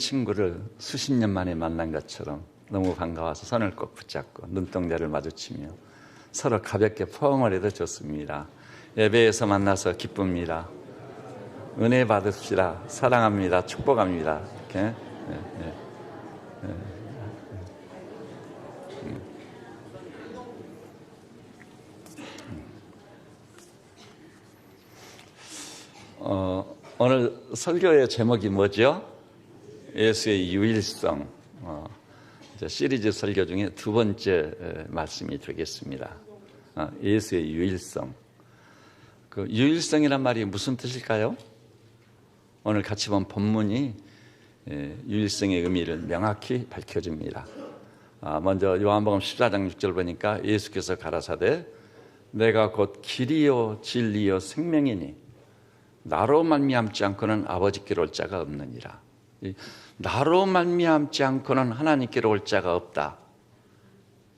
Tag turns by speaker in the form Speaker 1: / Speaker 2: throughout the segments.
Speaker 1: 친구를 수십 년 만에 만난 것처럼 너무 반가워서 손을 꼭 붙잡고 눈동자를 마주치며 서로 가볍게 포옹을 해도 좋습니다. 예배에서 만나서 기쁩니다. 은혜 받읍시다. 사랑합니다. 축복합니다. 이렇게. 오늘 설교의 제목이 뭐죠? 예수의 유일성. 시리즈 설교 중에 두 번째 말씀이 되겠습니다. 예수의 유일성. 그 유일성이란 말이 무슨 뜻일까요? 오늘 같이 본 본문이 유일성의 의미를 명확히 밝혀줍니다. 먼저 요한복음 14장 6절 보니까 예수께서 가라사대 내가 곧 길이요 진리요 생명이니 나로 말미암지 않고는 아버지께로 올 자가 없느니라. 나로 말미암지 않고는 하나님께로 올 자가 없다.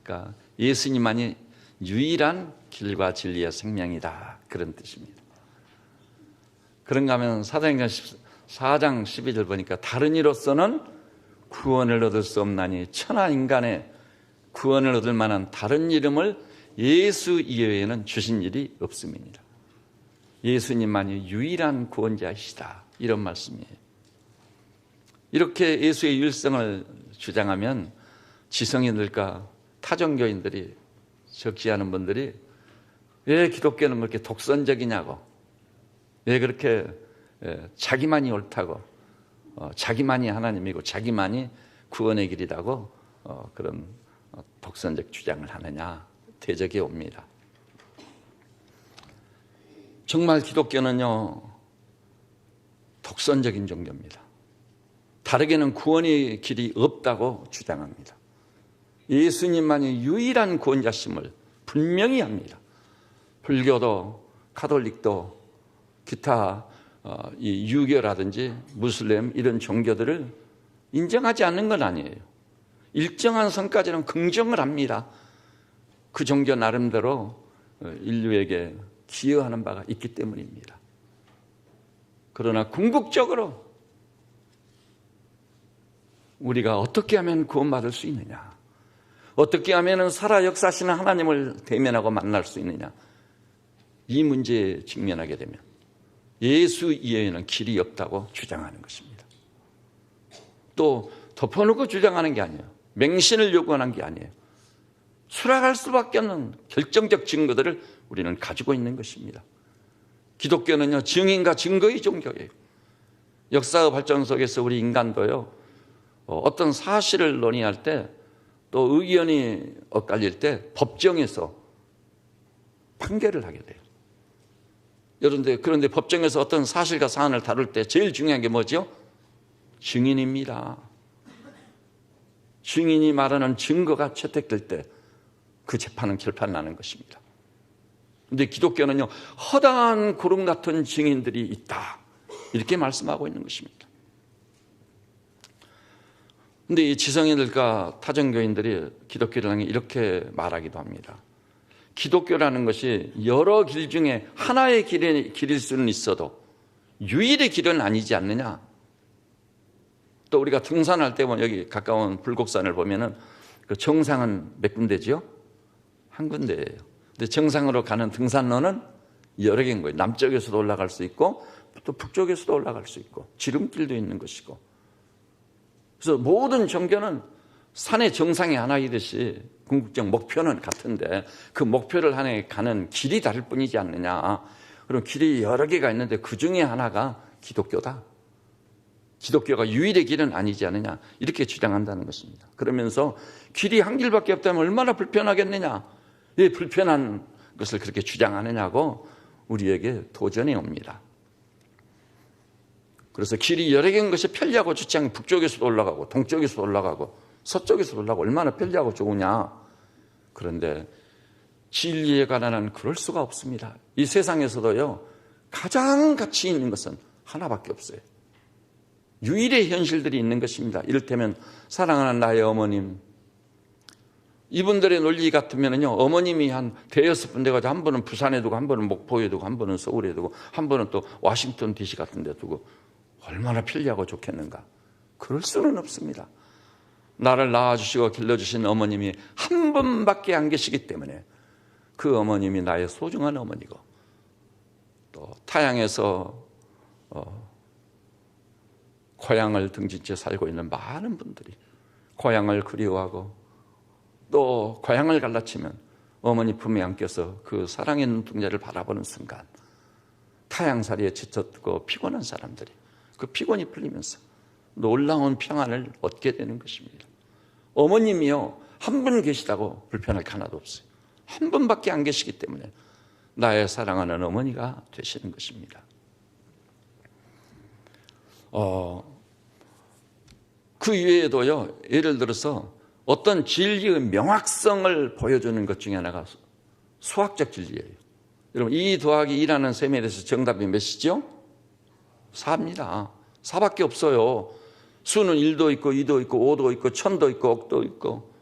Speaker 1: 그러니까 예수님만이 유일한 길과 진리와 생명이다. 그런 뜻입니다. 그런가 하면 사도행전 4장 12절 보니까 다른 이로서는 구원을 얻을 수 없나니 천하 인간의 구원을 얻을 만한 다른 이름을 예수 이외에는 주신 일이 없음이니라. 예수님만이 유일한 구원자이시다. 이런 말씀이에요. 이렇게 예수의 유일성을 주장하면 지성인들과 타종교인들이 적시하는 분들이 왜 기독교는 그렇게 독선적이냐고, 왜 그렇게 자기만이 옳다고, 자기만이 하나님이고 자기만이 구원의 길이라고 그런 독선적 주장을 하느냐 대적이 옵니다. 정말 기독교는요 독선적인 종교입니다. 다르게는 구원의 길이 없다고 주장합니다. 예수님만이 유일한 구원자심을 분명히 합니다. 불교도 가톨릭도 기타 이 유교라든지 무슬림 이런 종교들을 인정하지 않는 건 아니에요. 일정한 선까지는 긍정을 합니다. 그 종교 나름대로 인류에게 기여하는 바가 있기 때문입니다. 그러나 궁극적으로 우리가 어떻게 하면 구원받을 수 있느냐, 어떻게 하면 살아 역사하시는 하나님을 대면하고 만날 수 있느냐, 이 문제에 직면하게 되면 예수 이외에는 길이 없다고 주장하는 것입니다. 또 덮어놓고 주장하는 게 아니에요. 맹신을 요구하는 게 아니에요. 수락할 수밖에 없는 결정적 증거들을 우리는 가지고 있는 것입니다. 기독교는요 증인과 증거의 종교예요. 역사의 발전 속에서 우리 인간도요 어떤 사실을 논의할 때 또 의견이 엇갈릴 때 법정에서 판결을 하게 돼요. 그런데 법정에서 어떤 사실과 사안을 다룰 때 제일 중요한 게 뭐죠? 증인입니다. 증인이 말하는 증거가 채택될 때 그 재판은 결판나는 것입니다. 그런데 기독교는요 허다한 구름 같은 증인들이 있다 이렇게 말씀하고 있는 것입니다. 그런데 이 지성인들과 타종교인들이 기독교를 향해 이렇게 말하기도 합니다. 기독교라는 것이 여러 길 중에 하나의 길일 수는 있어도 유일의 길은 아니지 않느냐. 또 우리가 등산할 때 보면 여기 가까운 불곡산을 보면은 그 정상은 몇 군데지요? 한 군데예요. 근데 정상으로 가는 등산로는 여러 개인 거예요. 남쪽에서도 올라갈 수 있고 또 북쪽에서도 올라갈 수 있고 지름길도 있는 것이고. 그래서 모든 종교는 산의 정상이 하나이듯이 궁극적 목표는 같은데 그 목표를 향해 가는 길이 다를 뿐이지 않느냐. 그럼 길이 여러 개가 있는데 그 중에 하나가 기독교다. 기독교가 유일의 길은 아니지 않느냐. 이렇게 주장한다는 것입니다. 그러면서 길이 한 길밖에 없다면 얼마나 불편하겠느냐. 왜 불편한 것을 그렇게 주장하느냐고 우리에게 도전해 옵니다. 그래서 길이 여러 개인 것이 편리하고 좋지 않게 북쪽에서도 올라가고 동쪽에서도 올라가고 서쪽에서도 올라가고 얼마나 편리하고 좋으냐. 그런데 진리에 관한 한 그럴 수가 없습니다. 이 세상에서도요 가장 가치 있는 것은 하나밖에 없어요. 유일의 현실들이 있는 것입니다. 이를테면 사랑하는 나의 어머님, 이분들의 논리 같으면요 어머님이 한 대여섯 분 돼가지고 한 번은 부산에 두고 한 번은 목포에 두고 한 번은 서울에 두고 한 번은 또 워싱턴 DC 같은 데 두고 얼마나 편리하고 좋겠는가. 그럴 수는 없습니다. 나를 낳아주시고 길러주신 어머님이 한 분밖에 안 계시기 때문에 그 어머님이 나의 소중한 어머니고, 또 타양에서 고향을 등진 채 살고 있는 많은 분들이 고향을 그리워하고 또 고향을 갈라치면 어머니 품에 안겨서 그 사랑의 눈동자를 바라보는 순간 타양살이에 지쳤고 피곤한 사람들이 그 피곤이 풀리면서 놀라운 평안을 얻게 되는 것입니다. 어머님이요, 한 분 계시다고 불편할 게 하나도 없어요. 한 분밖에 안 계시기 때문에 나의 사랑하는 어머니가 되시는 것입니다. 그 이외에도요, 예를 들어서 어떤 진리의 명확성을 보여주는 것 중에 하나가 수학적 진리예요. 여러분, 2 더하기 2라는 셈에 대해서 정답이 몇이죠? 4입니다. 4밖에 없어요. 수는 1도 있고 2도 있고 5도 있고 1000도 있고 억도 있고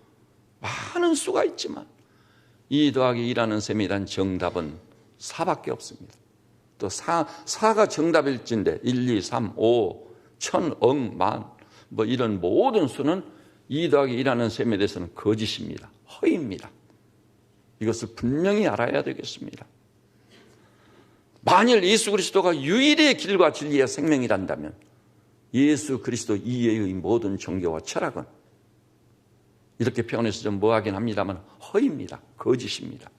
Speaker 1: 많은 수가 있지만 2 더하기 2라는 셈에 대한 정답은 4밖에 없습니다. 또 4가 정답일진데 1, 2, 3, 5, 1000, 억, 만 뭐 이런 모든 수는 2 더하기 2라는 셈에 대해서는 거짓입니다. 허위입니다. 이것을 분명히 알아야 되겠습니다. 만일 예수 그리스도가 유일의 길과 진리의 생명이란다면 예수 그리스도 이외의 모든 종교와 철학은 이렇게 표현해서 좀 뭐하긴 합니다만 허위입니다. 거짓입니다.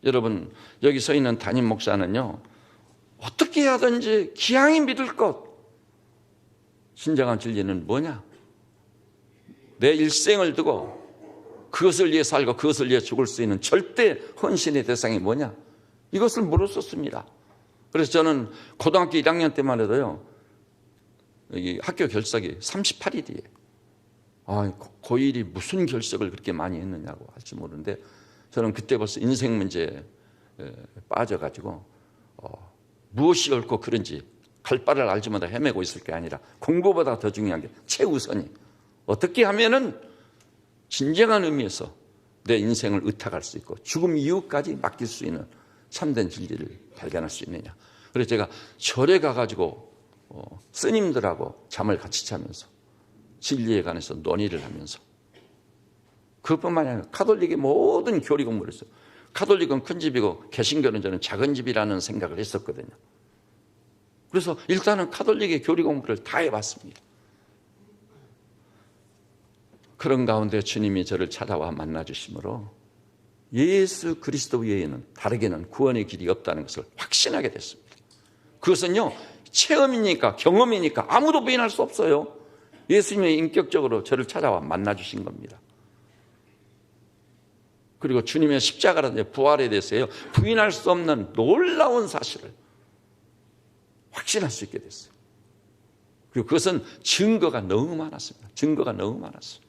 Speaker 1: 여러분, 여기 서 있는 담임 목사는요, 어떻게 하든지 기양이 믿을 것, 진정한 진리는 뭐냐? 내 일생을 두고 그것을 위해 살고 그것을 위해 죽을 수 있는 절대 헌신의 대상이 뭐냐? 이것을 물었었습니다. 그래서 저는 고등학교 1학년 때만 해도요, 여기 학교 결석이 38일이에요. 고1이 무슨 결석을 그렇게 많이 했느냐고 할지 모르는데 저는 그때 벌써 인생 문제에 빠져가지고 무엇이 옳고 그른지 갈 바를 알지 못하고 헤매고 있을 게 아니라 공부보다 더 중요한 게 최우선이 어떻게 하면은 진정한 의미에서 내 인생을 의탁할 수 있고 죽음 이후까지 맡길 수 있는 참된 진리를 발견할 수 있느냐. 그래서 제가 절에 가가지고 스님들하고 잠을 같이 자면서 진리에 관해서 논의를 하면서 그뿐만이 아니라 카톨릭의 모든 교리 공부를 했어요. 카톨릭은 큰 집이고 개신교는 저는 작은 집이라는 생각을 했었거든요. 그래서 일단은 카톨릭의 교리 공부를 다 해봤습니다. 그런 가운데 주님이 저를 찾아와 만나주심으로 예수 그리스도 외에는 다르게는 구원의 길이 없다는 것을 확신하게 됐습니다. 그것은요, 체험이니까 경험이니까 아무도 부인할 수 없어요. 예수님이 인격적으로 저를 찾아와 만나주신 겁니다. 그리고 주님의 십자가라든지 부활에 대해서요, 부인할 수 없는 놀라운 사실을 확신할 수 있게 됐어요. 그리고 그것은 증거가 너무 많았습니다. 증거가 너무 많았어요.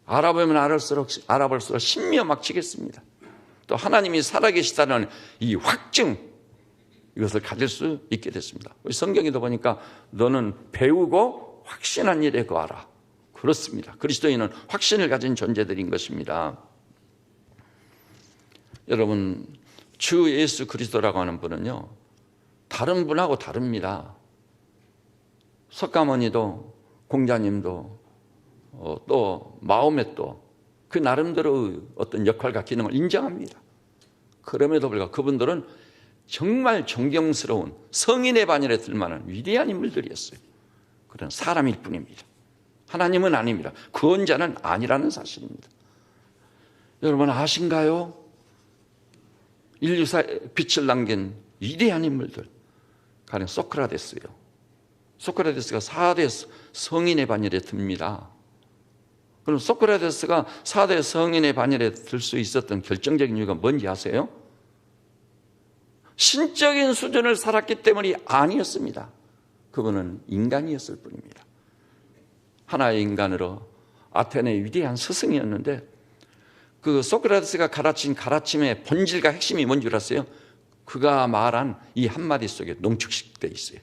Speaker 1: 알아보면 알아볼수록 신미어 막히겠습니다. 또 하나님이 살아계시다는 이 확증, 이것을 가질 수 있게 됐습니다. 성경에도 보니까 너는 배우고 확신한 일에 거하라. 그렇습니다. 그리스도인은 확신을 가진 존재들인 것입니다. 여러분, 주 예수 그리스도라고 하는 분은요, 다른 분하고 다릅니다. 석가모니도 공자님도 또 마호멧도 그 나름대로 어떤 역할과 기능을 인정합니다. 그럼에도 불구하고 그분들은 정말 존경스러운 성인의 반열에 들만한 위대한 인물들이었어요. 그런 사람일 뿐입니다. 하나님은 아닙니다. 구원자는 아니라는 사실입니다. 여러분 아신가요? 인류사에 빛을 남긴 위대한 인물들, 가령 소크라테스요. 소크라테스가 4대 성인의 반열에 듭니다. 그럼 소크라테스가 4대 성인의 반열에 들 수 있었던 결정적인 이유가 뭔지 아세요? 신적인 수준을 살았기 때문이 아니었습니다. 그분은 인간이었을 뿐입니다. 하나의 인간으로 아테네의 위대한 스승이었는데 그 소크라테스가 가르친 가르침의 본질과 핵심이 뭔지 아세요? 그가 말한 이 한마디 속에 농축되어 있어요.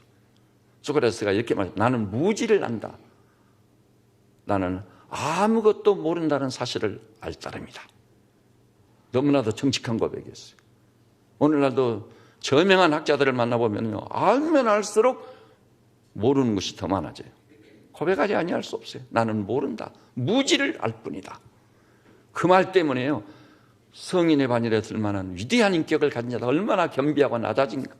Speaker 1: 소크라테스가 이렇게 말해요. 나는 무지를 안다. 나는 아무것도 모른다는 사실을 알 따름이다. 너무나도 정직한 고백이었어요. 오늘날도 저명한 학자들을 만나보면요, 알면 알수록 모르는 것이 더 많아져요. 고백하지 아니할 수 없어요. 나는 모른다. 무지를 알 뿐이다. 그 말 때문에요. 성인의 반열에 들 만한 위대한 인격을 가진 자가 얼마나 겸비하고 낮아진가.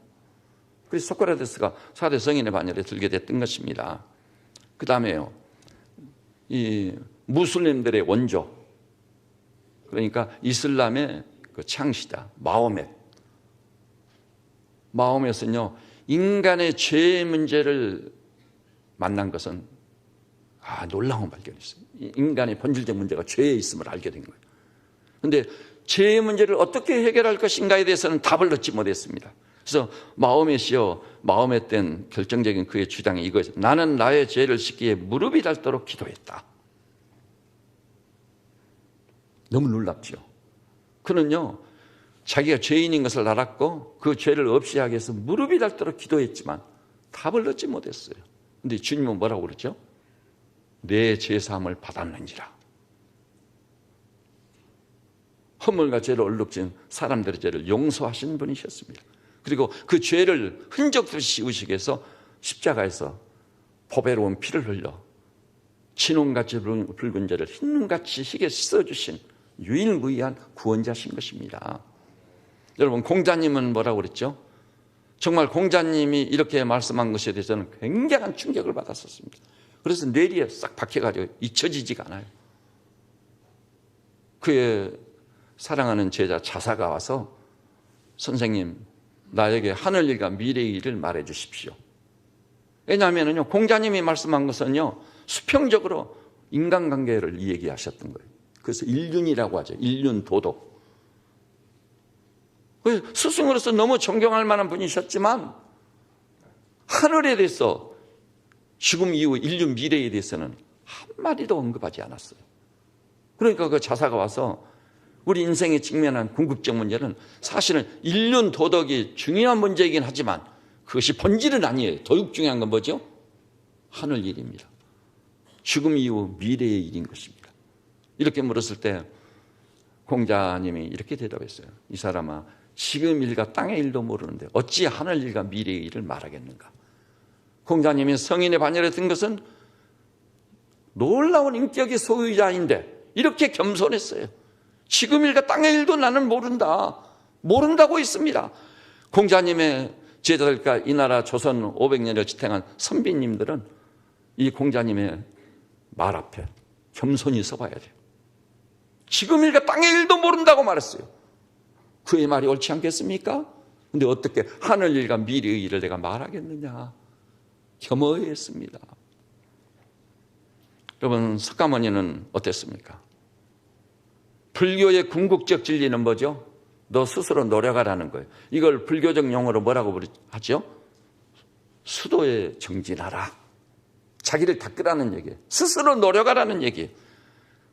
Speaker 1: 그래서 소크라테스가 4대 성인의 반열에 들게 됐던 것입니다. 그 다음에요. 이 무슬림들의 원조, 그러니까 이슬람의 그 창시자 마호멧은요, 인간의 죄의 문제를 만난 것은 놀라운 발견이었어요. 인간의 본질적 문제가 죄에 있음을 알게 된 거예요. 그런데 죄의 문제를 어떻게 해결할 것인가에 대해서는 답을 얻지 못했습니다. 그래서 마호멧 된 결정적인 그의 주장이 이거였어요. 나는 나의 죄를 씻기에 무릎이 닳도록 기도했다. 너무 놀랍죠. 그는요, 자기가 죄인인 것을 알았고 그 죄를 없이 하기 위해서 무릎이 닳도록 기도했지만 답을 얻지 못했어요. 그런데 주님은 뭐라고 그러죠? 내 죄사함을 받았는지라. 허물과 죄를 얼룩진 사람들의 죄를 용서하신 분이셨습니다. 그리고 그 죄를 흔적 없이 씌우시기 위해서 십자가에서 보배로운 피를 흘려 진홍같이 붉은 죄를 흰눈같이 희게 씻어주신 유일무이한 구원자신 것입니다. 여러분, 공자님은 뭐라고 그랬죠? 정말 공자님이 이렇게 말씀한 것에 대해서는 굉장한 충격을 받았었습니다. 그래서 뇌리에 싹 박혀가지고 잊혀지지가 않아요. 그의 사랑하는 제자 자사가 와서 선생님, 나에게 하늘 일과 미래의 일을 말해 주십시오. 왜냐하면요, 공자님이 말씀한 것은요, 수평적으로 인간관계를 얘기하셨던 거예요. 그래서 일륜이라고 하죠. 일륜 도덕. 스승으로서 너무 존경할 만한 분이셨지만 하늘에 대해서 죽음 이후 인류 미래에 대해서는 한마디도 언급하지 않았어요. 그러니까 그 자사가 와서 우리 인생에 직면한 궁극적 문제는 사실은 인륜 도덕이 중요한 문제이긴 하지만 그것이 본질은 아니에요. 더욱 중요한 건 뭐죠? 하늘 일입니다. 죽음 이후 미래의 일인 것입니다. 이렇게 물었을 때 공자님이 이렇게 대답했어요. 이 사람아, 지금 일과 땅의 일도 모르는데 어찌 하늘 일과 미래의 일을 말하겠는가. 공자님이 성인의 반열에 든 것은 놀라운 인격의 소유자인데 이렇게 겸손했어요. 지금 일과 땅의 일도 나는 모른다고 있습니다. 공자님의 제자들과 이 나라 조선 500년을 지탱한 선비님들은 이 공자님의 말 앞에 겸손히 서봐야 돼요. 지금 일과 땅의 일도 모른다고 말했어요. 그의 말이 옳지 않겠습니까? 근데 어떻게 하늘 일과 미래의 일을 내가 말하겠느냐. 겸허했습니다. 여러분, 석가모니는 어땠습니까? 불교의 궁극적 진리는 뭐죠? 너 스스로 노력하라는 거예요. 이걸 불교적 용어로 뭐라고 하죠? 수도에 정진하라. 자기를 닦으라는 얘기예요. 스스로 노력하라는 얘기예요.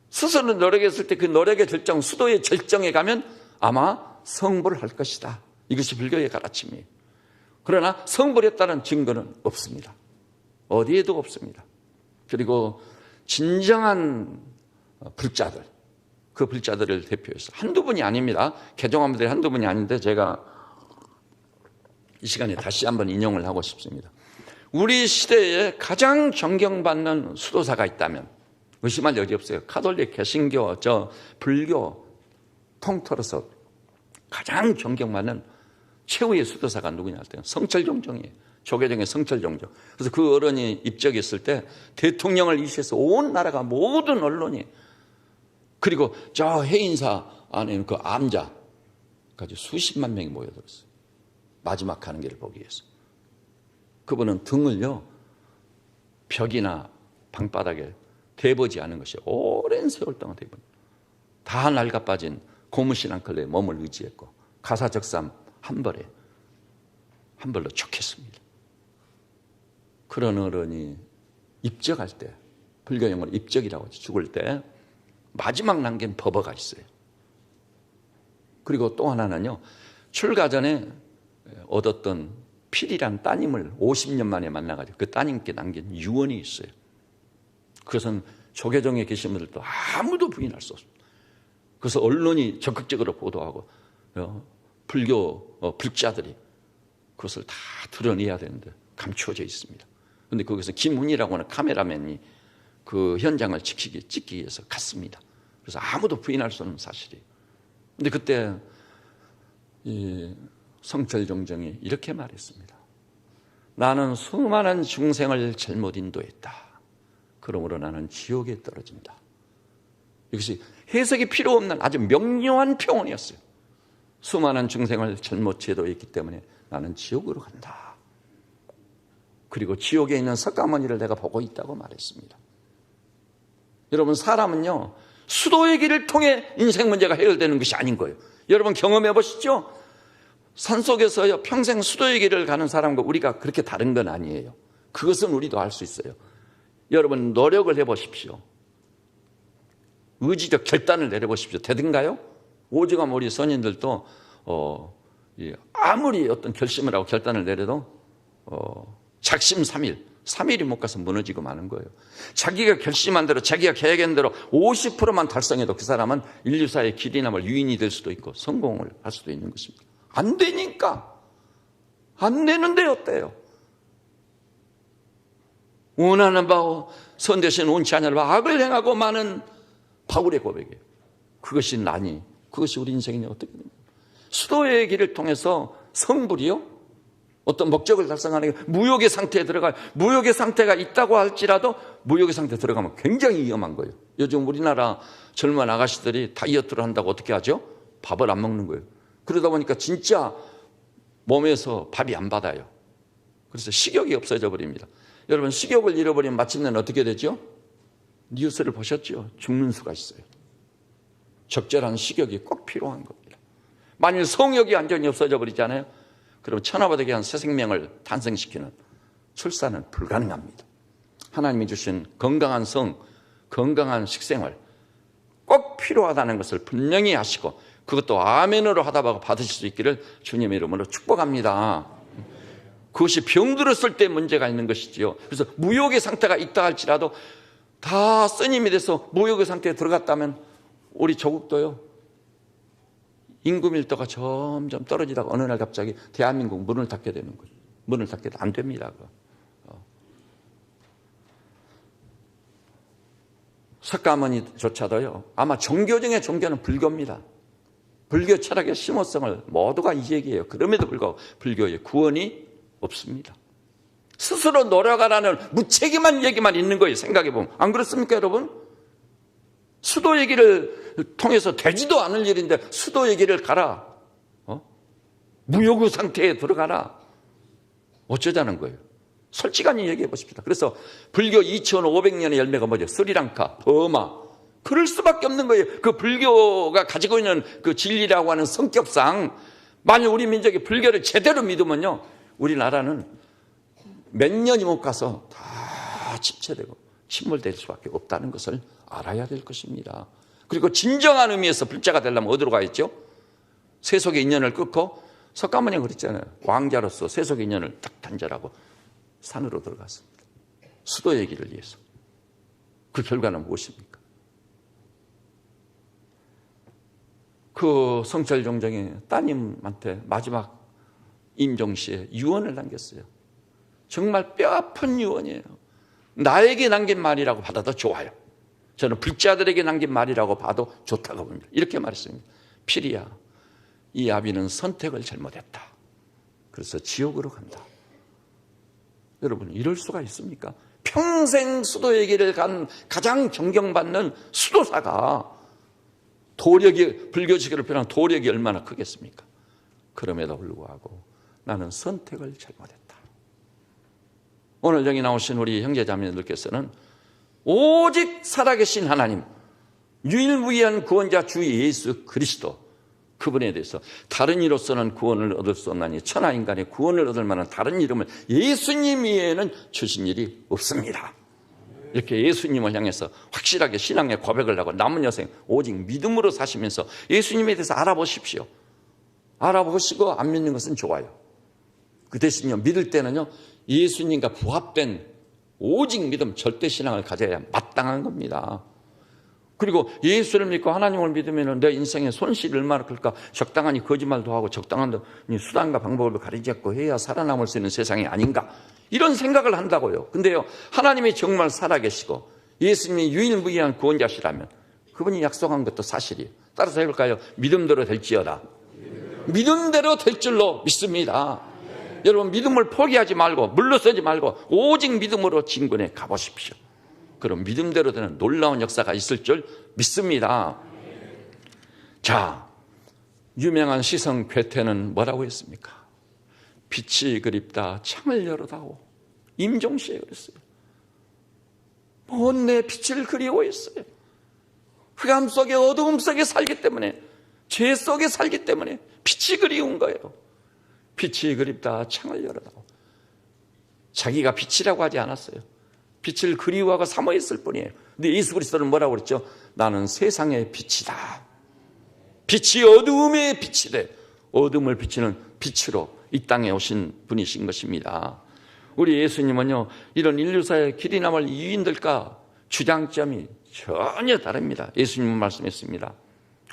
Speaker 1: 스스로 노력했을 때 그 노력의 절정, 수도의 절정에 가면 아마 성불을 할 것이다. 이것이 불교의 가르침이에요. 그러나 성불했다는 증거는 없습니다. 어디에도 없습니다. 그리고 진정한 불자들, 그 불자들을 대표해서 한두 분이 아닙니다. 개종한 분들이 한두 분이 아닌데 제가 이 시간에 다시 한번 인용을 하고 싶습니다. 우리 시대에 가장 존경받는 수도사가 있다면 의심할 여지 없어요. 가톨릭, 개신교, 불교 통틀어서 가장 존경받는 최후의 수도사가 누구냐 할 때는 성철종정이에요. 조계종의 성철종정. 그래서 그 어른이 입적했을 때 대통령을 이시해서 온 나라가 모든 언론이, 그리고 저 해인사 안에는 그 암자까지 수십만 명이 모여들었어요. 마지막 가는 길을 보기 위해서. 그분은 등을요, 벽이나 방바닥에 대보지 않은 것이 오랜 세월 동안 대본, 다 낡아 빠진 고무신 한 컬레에 몸을 의지했고 가사적삼 한 벌로 촉했습니다. 그런 어른이 입적할 때, 불교용어로 입적이라고 하죠. 죽을 때 마지막 남긴 법어가 있어요. 그리고 또 하나는요, 출가 전에 얻었던 필이란 따님을 50년 만에 만나가지고 그 따님께 남긴 유언이 있어요. 그것은 조계종에 계신 분들도 아무도 부인할 수 없습니다. 그래서 언론이 적극적으로 보도하고 불교 불자들이 그것을 다 드러내야 되는데 감추어져 있습니다. 근데 거기서 김훈이라고 하는 카메라맨이 그 현장을 찍기 위해서 갔습니다. 그래서 아무도 부인할 수 없는 사실이에요. 근데 그때 이 성철종정이 이렇게 말했습니다. 나는 수많은 중생을 잘못 인도했다. 그러므로 나는 지옥에 떨어진다. 이것이 해석이 필요 없는 아주 명료한 표현이었어요. 수많은 중생을 잘못 제도했기 때문에 나는 지옥으로 간다. 그리고 지옥에 있는 석가모니를 내가 보고 있다고 말했습니다. 여러분, 사람은요, 수도의 길을 통해 인생 문제가 해결되는 것이 아닌 거예요. 여러분 경험해 보시죠. 산속에서요, 평생 수도의 길을 가는 사람과 우리가 그렇게 다른 건 아니에요. 그것은 우리도 알 수 있어요. 여러분 노력을 해보십시오. 의지적 결단을 내려보십시오. 되든가요? 오죽하면 우리 선인들도 아무리 어떤 결심을 하고 결단을 내려도 작심 3일이 못 가서 무너지고 마는 거예요. 자기가 결심한 대로, 자기가 계획한 대로 50%만 달성해도 그 사람은 인류사의 길이 남을 유인이 될 수도 있고 성공을 할 수도 있는 것입니다. 안 되니까. 안 되는데 어때요? 원하는 바와 선대신 원치 않을 바 악을 행하고 많은 바울의 고백이에요. 그것이 나니, 그것이 우리 인생이 어떻게 됩니까? 수도의 길을 통해서 성불이요, 어떤 목적을 달성하는 게 무욕의 상태에 들어가요. 무욕의 상태가 있다고 할지라도 무욕의 상태에 들어가면 굉장히 위험한 거예요. 요즘 우리나라 젊은 아가씨들이 다이어트를 한다고 어떻게 하죠? 밥을 안 먹는 거예요. 그러다 보니까 진짜 몸에서 밥이 안 받아요. 그래서 식욕이 없어져 버립니다. 여러분, 식욕을 잃어버리면 마침내는 어떻게 되죠? 뉴스를 보셨죠? 죽는 수가 있어요. 적절한 식욕이 꼭 필요한 겁니다. 만일 성욕이 완전히 없어져 버리잖아요. 그럼 천하바득의 한 새 생명을 탄생시키는 출산은 불가능합니다. 하나님이 주신 건강한 성, 건강한 식생활 꼭 필요하다는 것을 분명히 아시고 그것도 아멘으로 하다 보고 받으실 수 있기를 주님의 이름으로 축복합니다. 그것이 병들었을 때 문제가 있는 것이지요. 그래서 무욕의 상태가 있다 할지라도 다 스님이 돼서 무욕의 상태에 들어갔다면 우리 조국도요, 인구 밀도가 점점 떨어지다가 어느 날 갑자기 대한민국 문을 닫게 되는 거예요. 문을 닫게 안 됩니다. 석가모니조차도요, 아마 종교 중에 종교는 불교입니다. 불교 철학의 심오성을 모두가 이야기해요. 그럼에도 불구하고 불교의 구원이 없습니다. 스스로 노력하라는 무책임한 얘기만 있는 거예요. 생각해보면. 안 그렇습니까, 여러분? 수도 얘기를 통해서 되지도 않을 일인데 수도 얘기를 가라. 무욕의 상태에 들어가라. 어쩌자는 거예요? 솔직하게 얘기해 보십시다. 그래서 불교 2500년의 열매가 뭐죠? 스리랑카, 버마. 그럴 수밖에 없는 거예요. 그 불교가 가지고 있는 그 진리라고 하는 성격상 만약 우리 민족이 불교를 제대로 믿으면요, 우리나라는 몇 년이 못 가서 다 침체되고 침몰될 수밖에 없다는 것을 알아야 될 것입니다. 그리고 진정한 의미에서 불자가 되려면 어디로 가야죠? 세속의 인연을 끊고 석가모니가 그랬잖아요. 왕자로서 세속의 인연을 딱 단절하고 산으로 들어갔습니다. 수도의 길을 위해서. 그 결과는 무엇입니까? 그 성철종정이 따님한테 마지막 임종시에 유언을 남겼어요. 정말 뼈아픈 유언이에요. 나에게 남긴 말이라고 받아도 좋아요. 저는 불자들에게 남긴 말이라고 봐도 좋다고 봅니다. 이렇게 말했습니다. 필이야, 이 아비는 선택을 잘못했다. 그래서 지옥으로 간다. 여러분, 이럴 수가 있습니까? 평생 수도의 길을 간 가장 존경받는 수도사가 도력이, 불교지계를 표현한 도력이 얼마나 크겠습니까? 그럼에도 불구하고 나는 선택을 잘못했다. 오늘 여기 나오신 우리 형제자매들께서는 오직 살아계신 하나님, 유일무이한 구원자 주 예수 그리스도, 그분에 대해서 다른 이로서는 구원을 얻을 수 없나니 천하인간의 구원을 얻을 만한 다른 이름을 예수님 외에는 주신 일이 없습니다. 이렇게 예수님을 향해서 확실하게 신앙의 고백을 하고 남은 여생 오직 믿음으로 사시면서 예수님에 대해서 알아보십시오. 알아보시고 안 믿는 것은 좋아요. 그 대신요, 믿을 때는요, 예수님과 부합된 오직 믿음, 절대 신앙을 가져야 마땅한 겁니다. 그리고 예수를 믿고 하나님을 믿으면 내 인생에 손실이 얼마나 클까? 적당하니 거짓말도 하고 적당한 수단과 방법을 가리지 않고 해야 살아남을 수 있는 세상이 아닌가? 이런 생각을 한다고요. 근데요, 하나님이 정말 살아계시고 예수님이 유일무이한 구원자시라면 그분이 약속한 것도 사실이에요. 따라서 해볼까요? 믿음대로 될지어다. 믿음대로 될 줄로 믿습니다. 여러분, 믿음을 포기하지 말고 물러서지 말고 오직 믿음으로 진군에 가보십시오. 그럼 믿음대로 되는 놀라운 역사가 있을 줄 믿습니다. 자, 유명한 시성 괴테는 뭐라고 했습니까? 빛이 그립다 창을 열어다오. 임종시에 그랬어요. 먼 내 빛을 그리워했어요. 흑암 속에 어두움 속에 살기 때문에, 죄 속에 살기 때문에 빛이 그리운 거예요. 빛이 그립다 창을 열어다오. 자기가 빛이라고 하지 않았어요. 빛을 그리워하고 사모했을 뿐이에요. 근데 예수 그리스도는 뭐라고 그랬죠? 나는 세상의 빛이다. 빛이 어두움의 빛이 돼 어둠을 비치는 빛으로 이 땅에 오신 분이신 것입니다. 우리 예수님은요, 이런 인류사의 길이 남을 이유인들과 주장점이 전혀 다릅니다. 예수님은 말씀했습니다.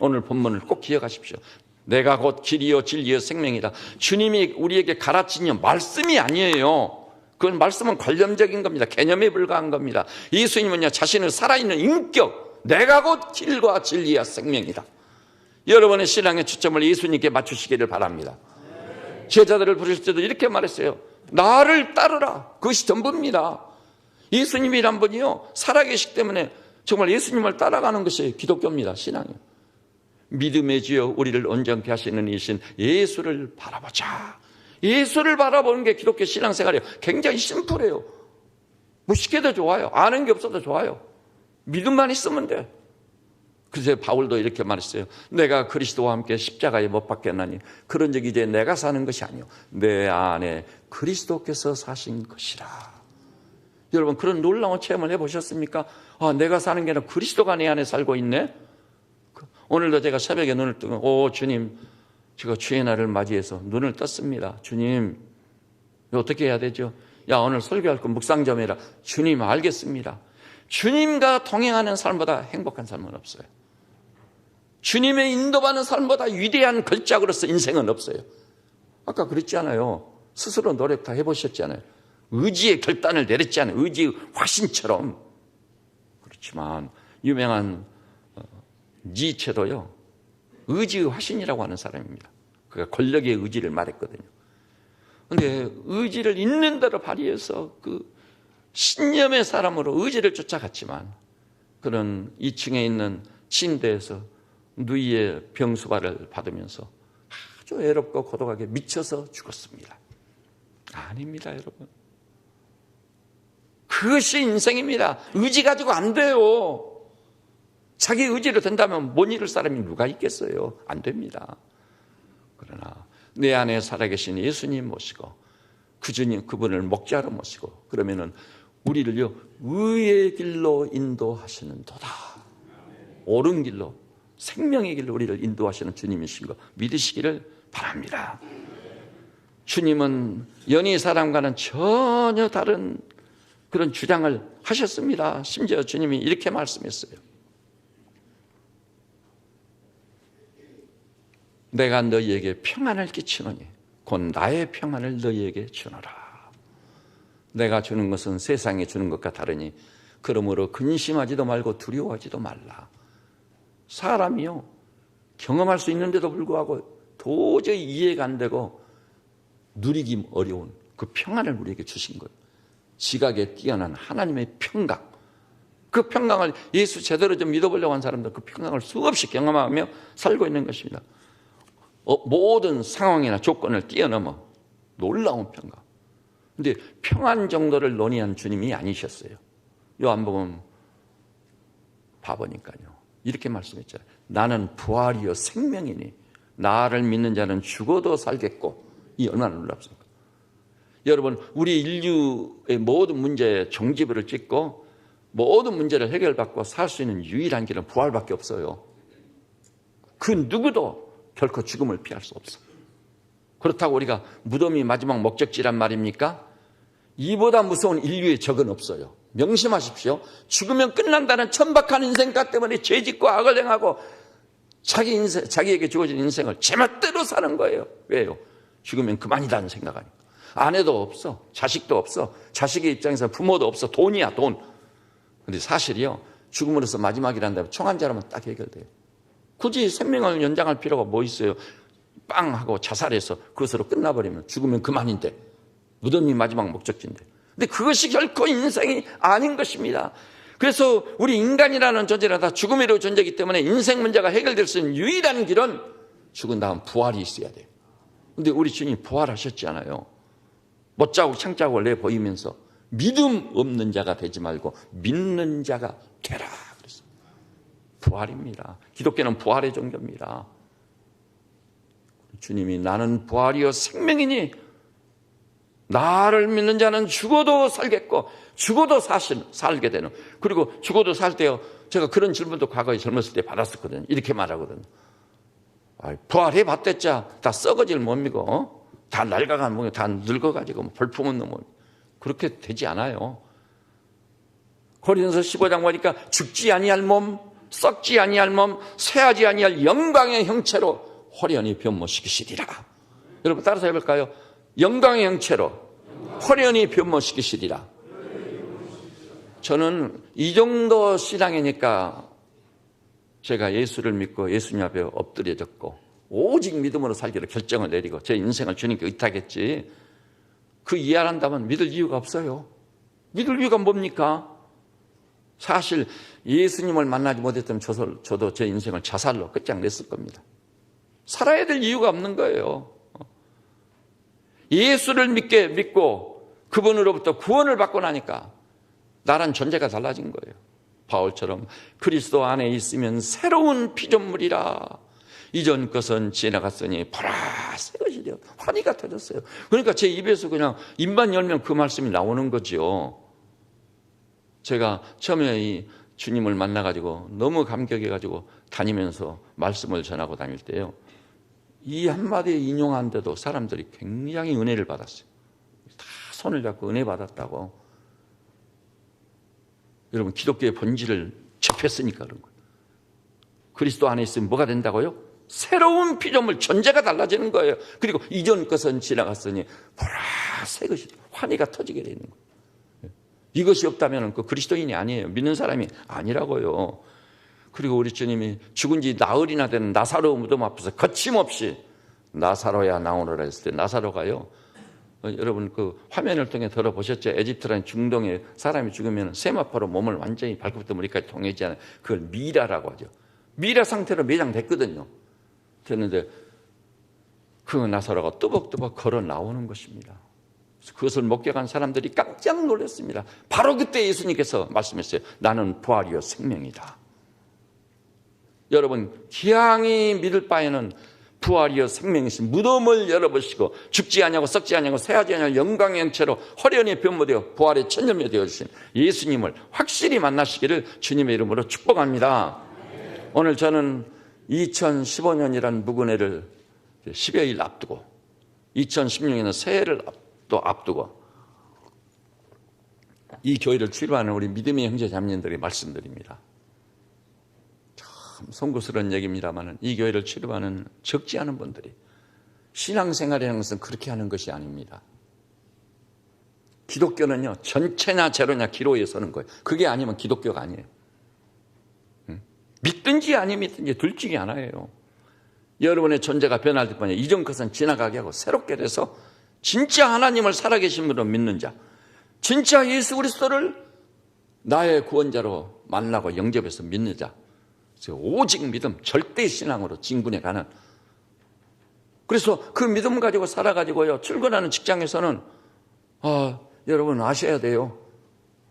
Speaker 1: 오늘 본문을 꼭 기억하십시오. 내가 곧 길이요 진리요 생명이다. 주님이 우리에게 가르치는 말씀이 아니에요. 그건 말씀은 관념적인 겁니다. 개념에 불과한 겁니다. 예수님은요, 자신을 살아있는 인격, 내가 곧 길과 진리와 생명이다. 여러분의 신앙의 초점을 예수님께 맞추시기를 바랍니다. 제자들을 부르실 때도 이렇게 말했어요. 나를 따르라. 그것이 전부입니다. 예수님이란 분이요, 살아계시기 때문에 정말 예수님을 따라가는 것이 기독교입니다. 신앙이요. 믿음의 주여 우리를 온전케 하시는 이신 예수를 바라보자. 예수를 바라보는 게 기독교 신앙생활이에요. 굉장히 심플해요. 뭐 쉽게도 좋아요. 아는 게 없어도 좋아요. 믿음만 있으면 돼. 그래서 바울도 이렇게 말했어요. 내가 그리스도와 함께 십자가에 못 박혔나니 그런 적이 이제 내가 사는 것이 아니요 내 안에 그리스도께서 사신 것이라. 여러분, 그런 놀라운 체험을 해보셨습니까? 아, 내가 사는 게 아니라 그리스도가 내 안에 살고 있네. 오늘도 제가 새벽에 눈을 뜨고, 오 주님, 제가 주의 날을 맞이해서 눈을 떴습니다. 주님, 어떻게 해야 되죠? 야, 오늘 설교할 거 묵상 좀 해라. 주님, 알겠습니다. 주님과 동행하는 삶보다 행복한 삶은 없어요. 주님의 인도받는 삶보다 위대한 걸작으로서 인생은 없어요. 아까 그랬잖아요. 스스로 노력 다 해보셨잖아요. 의지의 결단을 내렸잖아요. 의지의 화신처럼. 그렇지만 유명한 니체도요, 의지의 화신이라고 하는 사람입니다. 그가 권력의 의지를 말했거든요. 그런데 의지를 있는 대로 발휘해서 그 신념의 사람으로 의지를 쫓아갔지만 그런 2층에 있는 침대에서 누이의 병수발을 받으면서 아주 외롭고 고독하게 미쳐서 죽었습니다. 아닙니다, 여러분. 그것이 인생입니다. 의지 가지고 안 돼요. 자기 의지로 된다면 못 이룰 사람이 누가 있겠어요? 안 됩니다. 그러나 내 안에 살아계신 예수님 모시고 그분을 목자로 모시고 그러면은 우리를요 의의 길로 인도하시는 도다. 옳은 길로, 생명의 길로 우리를 인도하시는 주님이신 거 믿으시기를 바랍니다. 주님은 연희 사람과는 전혀 다른 그런 주장을 하셨습니다. 심지어 주님이 이렇게 말씀했어요. 내가 너희에게 평안을 끼치노니 곧 나의 평안을 너희에게 주노라. 내가 주는 것은 세상에 주는 것과 다르니 그러므로 근심하지도 말고 두려워하지도 말라. 사람이요, 경험할 수 있는데도 불구하고 도저히 이해가 안 되고 누리기 어려운 그 평안을 우리에게 주신 거예요. 지각에 뛰어난 하나님의 평강. 그 평강을 예수 제대로 좀 믿어보려고 하는 사람들 그 평강을 수없이 경험하며 살고 있는 것입니다. 모든 상황이나 조건을 뛰어넘어 놀라운 평강. 그런데 평안 정도를 논의한 주님이 아니셨어요. 요한복음 봐보니까요, 이렇게 말씀했잖아요. 나는 부활이요 생명이니 나를 믿는 자는 죽어도 살겠고. 이 얼마나 놀랍습니까? 여러분, 우리 인류의 모든 문제에 종지부를 찍고 모든 문제를 해결받고 살 수 있는 유일한 길은 부활밖에 없어요. 그 누구도 결코 죽음을 피할 수 없어. 그렇다고 우리가 무덤이 마지막 목적지란 말입니까? 이보다 무서운 인류의 적은 없어요. 명심하십시오. 죽으면 끝난다는 천박한 인생관 때문에 죄짓고 악을 행하고 자기에게 주어진 인생을 제멋대로 사는 거예요. 왜요? 죽으면 그만이라는 생각 아니에요. 아내도 없어, 자식도 없어, 자식의 입장에서 부모도 없어, 돈이야 돈. 근데 사실이요, 죽음으로써 마지막이란 다음에 총 한 자라면 딱 해결돼요. 굳이 생명을 연장할 필요가 뭐 있어요? 빵 하고 자살해서 그것으로 끝나버리면 죽으면 그만인데, 무덤이 마지막 목적지인데. 근데 그것이 결코 인생이 아닌 것입니다. 그래서 우리 인간이라는 존재는 다 죽음이라는 존재이기 때문에 인생 문제가 해결될 수 있는 유일한 길은 죽은 다음 부활이 있어야 돼요. 근데 우리 주님이 부활하셨잖아요. 못자국 창자국을 내보이면서 믿음 없는 자가 되지 말고 믿는 자가 되라 그랬어요. 부활입니다. 기독교는 부활의 종교입니다. 주님이 나는 부활이요 생명이니 나를 믿는 자는 죽어도 살겠고 죽어도 살게 되는. 그리고 죽어도 살 때요, 제가 그런 질문도 과거에 젊었을 때 받았었거든요. 이렇게 말하거든요. 부활해 봤댔자 다 썩어질 몸이고 다 낡아간 몸이고 다 늙어가지고 볼품없는 몸. 그렇게 되지 않아요. 고린도서 15장 보니까 죽지 아니할 몸, 썩지 아니할 몸, 쇠하지 아니할 영광의 형체로 호련히 변모시키시리라. 여러분 따라서 해볼까요? 영광의 형체로 호련히 변모시키시리라. 저는 이 정도 신앙이니까 제가 예수를 믿고 예수님 앞에 엎드려졌고 오직 믿음으로 살기로 결정을 내리고 제 인생을 주님께 의탁했지, 그 이해한다면 믿을 이유가 없어요. 믿을 이유가 뭡니까? 사실 예수님을 만나지 못했다면 저도 제 인생을 자살로 끝장냈을 겁니다. 살아야 될 이유가 없는 거예요. 예수를 믿고 그분으로부터 구원을 받고 나니까 나란 존재가 달라진 거예요. 바울처럼 그리스도 안에 있으면 새로운 피조물이라. 이전 것은 지나갔으니 보라 새 것이 되어 환희가 터졌어요. 그러니까 제 입에서 그냥 입만 열면 그 말씀이 나오는 거죠. 제가 처음에 이 주님을 만나가지고 너무 감격해가지고 다니면서 말씀을 전하고 다닐 때요, 이 한마디 인용하는데도 사람들이 굉장히 은혜를 받았어요. 다 손을 잡고 은혜 받았다고. 여러분 기독교의 본질을 접했으니까 그런 거예요. 그리스도 안에 있으면 뭐가 된다고요? 새로운 피조물, 존재가 달라지는 거예요. 그리고 이전 것은 지나갔으니 보라 새 것이 환희가 터지게 되는 거예요. 이것이 없다면 그 그리스도인이 아니에요. 믿는 사람이 아니라고요. 그리고 우리 주님이 죽은 지 나흘이나 되는 나사로 무덤 앞에서 거침없이 나사로야 나오너라 했을 때 나사로가요, 여러분 그 화면을 통해 들어보셨죠? 에집트라는 중동에 사람이 죽으면 세마포로 몸을 완전히 발끝부터 머리까지 동해지잖아요. 그걸 미라라고 하죠. 미라 상태로 매장됐거든요. 됐는데 그 나사로가 뚜벅뚜벅 걸어 나오는 것입니다. 그것을 목격한 사람들이 깜짝 놀랐습니다. 바로 그때 예수님께서 말씀했어요. 나는 부활이요 생명이다. 여러분 기왕이 믿을 바에는 부활이요 생명이신 무덤을 열어보시고 죽지 아니하고 썩지 아니하고 쇠하지 아니할 영광의 형체로 호련히 변모되어 부활의 천년이 되어주신 예수님을 확실히 만나시기를 주님의 이름으로 축복합니다. 오늘 저는 2015년이라는 무근해를 10여일 앞두고 2016년은 새해를 또 앞두고 이 교회를 출입하는 우리 믿음의 형제 자매님들이 말씀드립니다. 송구스러운 얘기입니다만 이 교회를 출입하는 적지 않은 분들이 신앙생활이라는 것은 그렇게 하는 것이 아닙니다. 기독교는요 전체냐 제로냐 기로에 서는 거예요. 그게 아니면 기독교가 아니에요. 믿든지 아니면 믿든지 둘 중에 하나예요. 여러분의 존재가 변할 뿐이야. 이전 것은 지나가게 하고 새롭게 돼서 진짜 하나님을 살아계신 분으로 믿는 자, 진짜 예수 그리스도를 나의 구원자로 만나고 영접해서 믿는 자, 오직 믿음, 절대 신앙으로 진군해 가는. 그래서 그 믿음 가지고 살아가지고요 출근하는 직장에서는 여러분 아셔야 돼요.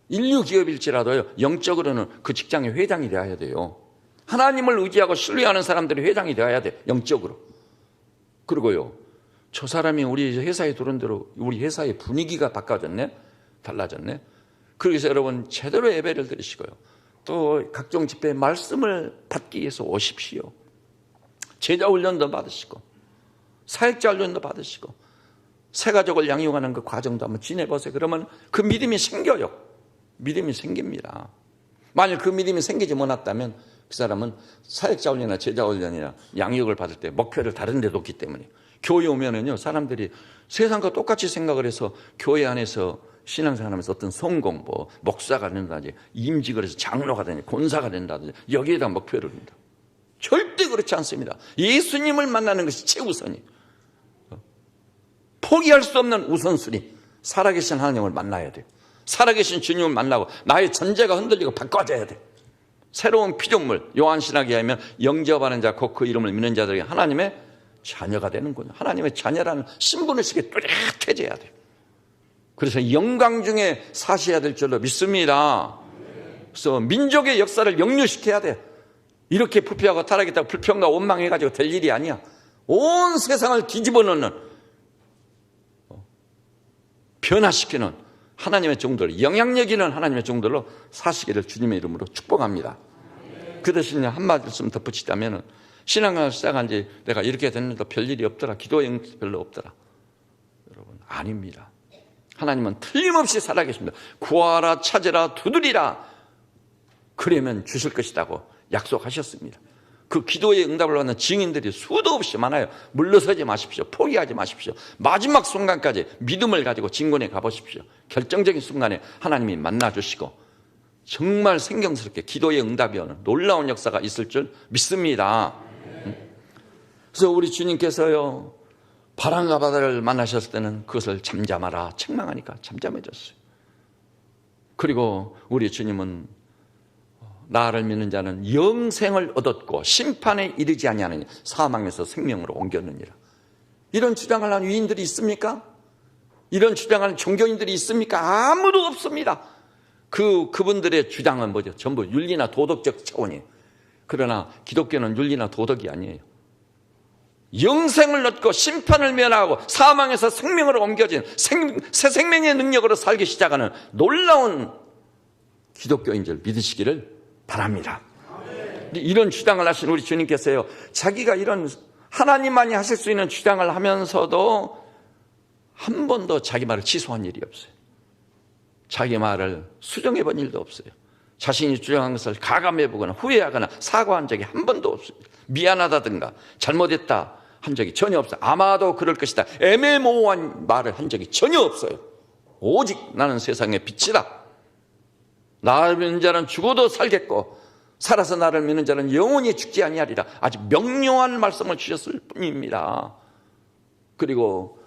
Speaker 1: 인류 기업일지라도요 영적으로는 그 직장의 회장이 되어야 돼요. 하나님을 의지하고 신뢰하는 사람들이 회장이 되어야 돼, 영적으로. 그리고요 저 사람이 우리 회사에 들어온 대로 우리 회사의 분위기가 바꿔졌네, 달라졌네. 그래서 여러분 제대로 예배를 드리시고요 또 각종 집회의 말씀을 받기 위해서 오십시오. 제자 훈련도 받으시고 사역자 훈련도 받으시고 새 가족을 양육하는 그 과정도 한번 지내보세요. 그러면 그 믿음이 생겨요. 믿음이 생깁니다. 만약 그 믿음이 생기지 못했다면 그 사람은 사역자훈련이나 제자훈련이나 양육을 받을 때 목표를 다른 데 뒀기 때문에 교회 오면은요, 사람들이 세상과 똑같이 생각을 해서 교회 안에서 신앙생활하면서 어떤 성공, 뭐 목사가 된다든지 임직을 해서 장로가 되든지 권사가 된다든지 여기에다 목표를 둔다. 절대 그렇지 않습니다. 예수님을 만나는 것이 최우선이, 포기할 수 없는 우선순위. 살아계신 하나님을 만나야 돼요. 살아계신 주님을 만나고 나의 전제가 흔들리고 바꿔져야 돼. 새로운 피조물, 요한신학에 하면 영접하는 자 곧 그 이름을 믿는 자들이 하나님의 자녀가 되는군요. 하나님의 자녀라는 신분의식이 뚜렷해져야 돼요. 그래서 영광 중에 사셔야 될 줄로 믿습니다. 그래서 민족의 역사를 역류시켜야 돼요. 이렇게 부패하고 타락했다고 불평과 원망해가지고 될 일이 아니야. 온 세상을 뒤집어 놓는, 변화시키는 하나님의 종들, 영향력 있는 하나님의 종들로 사시기를 주님의 이름으로 축복합니다. 그 대신에 한 말씀 덧붙이자면, 신앙을 시작한 지 내가 이렇게 됐는데 별일이 없더라, 기도에 별로 없더라. 여러분, 아닙니다. 하나님은 틀림없이 살아계십니다. 구하라, 찾으라, 두드리라, 그러면 주실 것이라고 약속하셨습니다. 그 기도의 응답을 받는 증인들이 수도 없이 많아요. 물러서지 마십시오. 포기하지 마십시오. 마지막 순간까지 믿음을 가지고 진군에 가보십시오. 결정적인 순간에 하나님이 만나주시고 정말 생경스럽게 기도의 응답이 오는 놀라운 역사가 있을 줄 믿습니다. 그래서 우리 주님께서요, 바람과 바다를 만나셨을 때는 그것을 잠잠하라 책망하니까 잠잠해졌어요. 그리고 우리 주님은 나를 믿는 자는 영생을 얻었고 심판에 이르지 아니하느니 사망에서 생명으로 옮겼느니라. 이런 주장을 하는 위인들이 있습니까? 이런 주장하는 종교인들이 있습니까? 아무도 없습니다. 그분들의 주장은 뭐죠? 전부 윤리나 도덕적 차원이에요. 그러나 기독교는 윤리나 도덕이 아니에요. 영생을 얻고 심판을 면하고 사망에서 생명으로 옮겨진 새 생명의 능력으로 살기 시작하는 놀라운 기독교인 줄 믿으시기를 바랍니다. 이런 주장을 하신 우리 주님께서요, 자기가 이런 하나님만이 하실 수 있는 주장을 하면서도 한 번도 자기 말을 취소한 일이 없어요. 자기 말을 수정해 본 일도 없어요. 자신이 주장한 것을 가감해보거나 후회하거나 사과한 적이 한 번도 없습니다. 미안하다든가 잘못했다 한 적이 전혀 없어요. 아마도 그럴 것이다 애매모호한 말을 한 적이 전혀 없어요. 오직 나는 세상의 빛이다, 나를 믿는 자는 죽어도 살겠고 살아서 나를 믿는 자는 영원히 죽지 아니하리라. 아주 명료한 말씀을 주셨을 뿐입니다. 그리고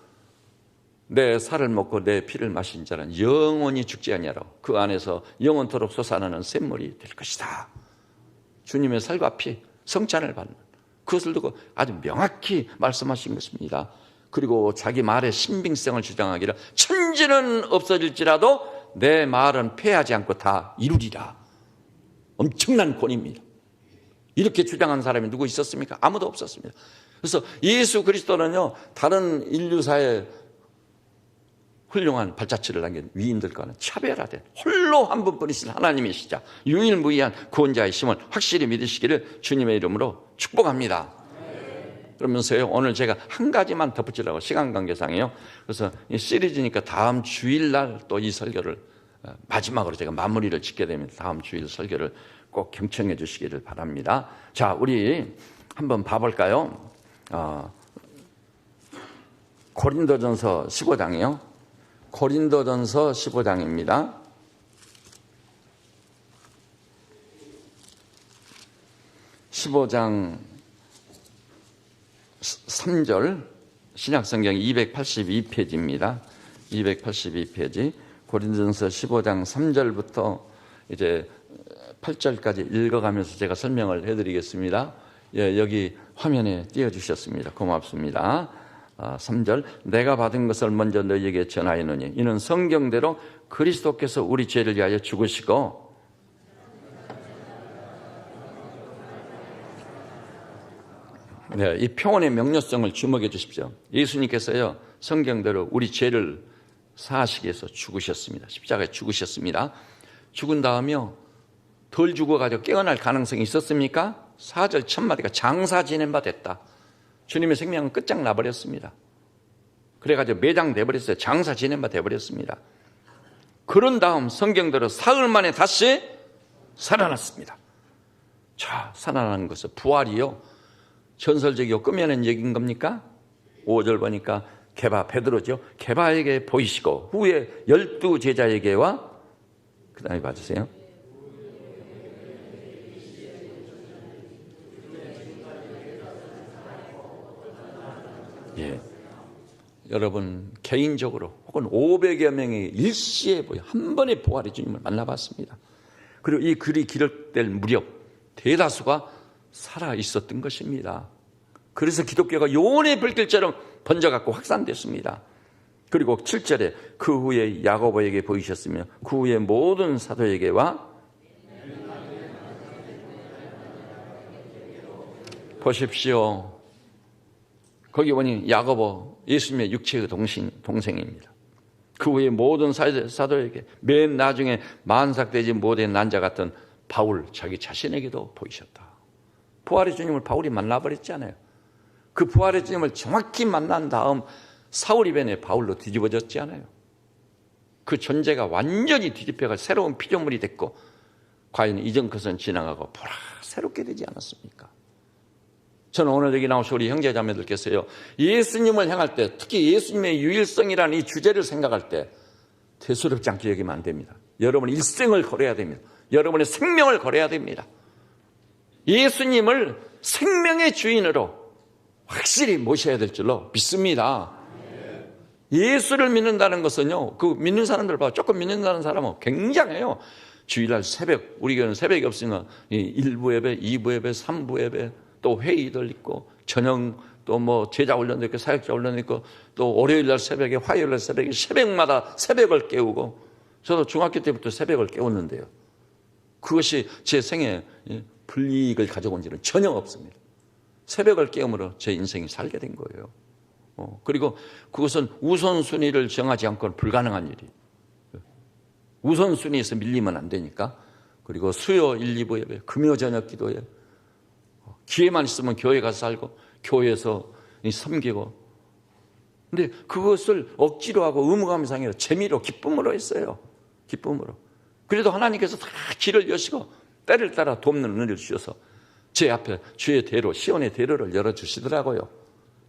Speaker 1: 내 살을 먹고 내 피를 마신 자는 영원히 죽지 아니하라. 그 안에서 영원토록 솟아나는 샘물이 될 것이다. 주님의 살과 피, 성찬을 받는 그것을 두고 아주 명확히 말씀하신 것입니다. 그리고 자기 말의 신빙성을 주장하기를 천지는 없어질지라도 내 말은 패하지 않고 다 이루리라. 엄청난 권위입니다. 이렇게 주장한 사람이 누구 있었습니까? 아무도 없었습니다. 그래서 예수 그리스도는요, 다른 인류사의 훌륭한 발자취를 남긴 위인들과는 차별화된 홀로 한 분뿐이신 하나님이시자 유일무이한 구원자의 심을 확실히 믿으시기를 주님의 이름으로 축복합니다. 그러면서요, 오늘 제가 한 가지만 덧붙이려고 시간 관계상이요. 그래서 이 시리즈니까 다음 주일날 또 이 설교를 마지막으로 제가 마무리를 짓게 됩니다. 다음 주일 설교를 꼭 경청해 주시기를 바랍니다. 자, 우리 한번 봐볼까요? 고린도전서 15장이요. 고린도전서 15장입니다. 15장 3절, 신약성경 282페이지입니다. 282페이지. 고린도전서 15장 3절부터 이제 8절까지 읽어가면서 제가 설명을 해드리겠습니다. 예, 여기 화면에 띄워주셨습니다. 고맙습니다. 3절, 내가 받은 것을 먼저 너희에게 전하였느니 이는 성경대로 그리스도께서 우리 죄를 위하여 죽으시고 네, 이 표현의 명료성을 주목해 주십시오. 예수님께서요, 성경대로 우리 죄를 사하시기 위해서 죽으셨습니다. 십자가에 죽으셨습니다. 죽은 다음에요, 덜 죽어가지고 깨어날 가능성이 있었습니까? 4절 첫마디가 장사 지낸 바 됐다. 주님의 생명은 끝장나버렸습니다. 그래가지고 매장돼버렸어요. 장사 지낸 바 돼버렸습니다. 그런 다음 성경대로 사흘 만에 다시 살아났습니다. 자, 살아나는 것은 부활이요, 전설적이고 꾸며낸 얘기인 겁니까? 5절 보니까 베드로죠. 게바에게 보이시고 후에 12 제자에게와, 그 다음에 봐주세요. 예, 여러분 개인적으로 혹은 500여 명의 일시에 한 번에 부활의 주님을 만나봤습니다. 그리고 이 글이 기록될 무렵 대다수가 살아 있었던 것입니다. 그래서 기독교가 요원의 불길처럼 번져갖고 확산됐습니다. 그리고 7절에 그 후에 야고보에게 보이셨으며 그 후에 모든 사도에게와, 보십시오. 거기 보니 야고보 예수님의 육체의 동생입니다. 그 후에 모든 사도에게, 맨 나중에 만삭되지 못한 난자 같은 바울 자기 자신에게도 보이셨다. 부활의 주님을 바울이 만나버렸잖아요. 그 부활의 주님을 정확히 만난 다음 사울 이변에 바울로 뒤집어졌지 않아요. 그 존재가 완전히 뒤집혀가 새로운 피조물이 됐고, 과연 이전 것은 지나가고 보라 새롭게 되지 않았습니까? 저는 오늘 여기 나오신 우리 형제자매들께서요, 예수님을 향할 때, 특히 예수님의 유일성이라는 이 주제를 생각할 때 대수롭지 않게 여기면 안 됩니다. 여러분의 일생을 걸어야 됩니다. 여러분의 생명을 걸어야 됩니다. 예수님을 생명의 주인으로 확실히 모셔야 될 줄로 믿습니다. 예수를 믿는다는 것은요, 그 믿는 사람들 봐, 조금 믿는다는 사람은 굉장해요. 주일날 새벽, 우리 교회는 새벽이 없으니까 1부 예배, 2부 예배, 3부 예배, 또 회의들 있고, 저녁 또 뭐 제자 훈련도 있고, 사역자 훈련도 있고, 또 월요일날 새벽에, 화요일날 새벽에, 새벽마다 새벽을 깨우고, 저도 중학교 때부터 새벽을 깨웠는데요, 그것이 제 생에 불이익을 가져온 지는 전혀 없습니다. 새벽을 깨움으로 제 인생이 살게 된 거예요. 그리고 그것은 우선순위를 정하지 않고는 불가능한 일이에요. 우선순위에서 밀리면 안 되니까. 그리고 수요 1, 2부 예배, 금요 저녁 기도에, 기회만 있으면 교회 가서 살고 교회에서 섬기고. 근데 그것을 억지로 하고 의무감이 아니라 재미로, 기쁨으로 했어요. 기쁨으로. 그래도 하나님께서 다 길을 여시고 때를 따라 돕는 은혜를 주셔서 제 앞에 주의 대로, 시온의 대로를 열어주시더라고요.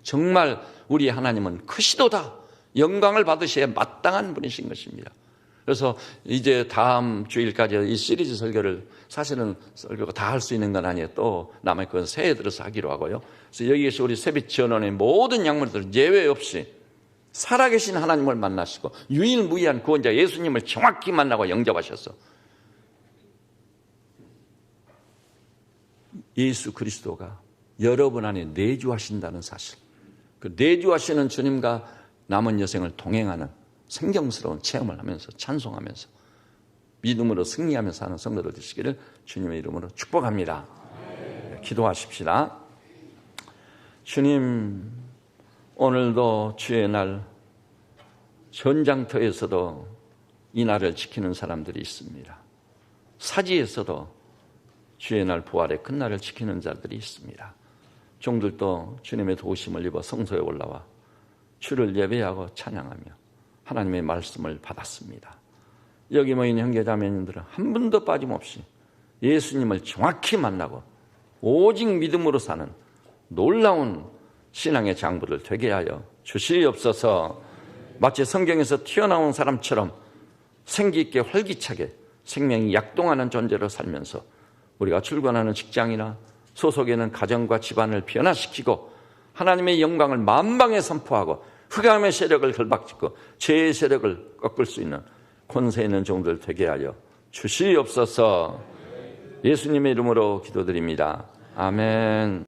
Speaker 1: 정말 우리 하나님은 크시도다, 영광을 받으셔야 마땅한 분이신 것입니다. 그래서 이제 다음 주일까지 이 시리즈 설교를, 사실은 설교가 다 할 수 있는 건 아니에요. 또 남아있건 새해 들어서 하기로 하고요. 그래서 여기에서 우리 새빛 전원의 모든 약물들은 예외 없이 살아계신 하나님을 만나시고 유일무이한 구원자 예수님을 정확히 만나고 영접하셨어. 예수 그리스도가 여러분 안에 내주하신다는 사실, 그 내주하시는 주님과 남은 여생을 동행하는 생경스러운 체험을 하면서 찬송하면서 믿음으로 승리하면서 사는 성도들 되시기를 주님의 이름으로 축복합니다. 기도하십시다. 주님, 오늘도 주의 날, 전장터에서도 이 날을 지키는 사람들이 있습니다. 사지에서도 주의 날, 부활의 끝날을 지키는 자들이 있습니다. 종들도 주님의 도우심을 입어 성소에 올라와 주를 예배하고 찬양하며 하나님의 말씀을 받았습니다. 여기 모인 형제자매님들은 한 분도 빠짐없이 예수님을 정확히 만나고 오직 믿음으로 사는 놀라운 신앙의 장부를 되게 하여 주시옵소서. 마치 성경에서 튀어나온 사람처럼 생기 있게 활기차게 생명이 약동하는 존재로 살면서 우리가 출근하는 직장이나 소속에는 가정과 집안을 변화시키고 하나님의 영광을 만방에 선포하고 흑암의 세력을 결박짓고 죄의 세력을 꺾을 수 있는 권세 있는 종들 되게 하여 주시옵소서. 예수님의 이름으로 기도드립니다. 아멘.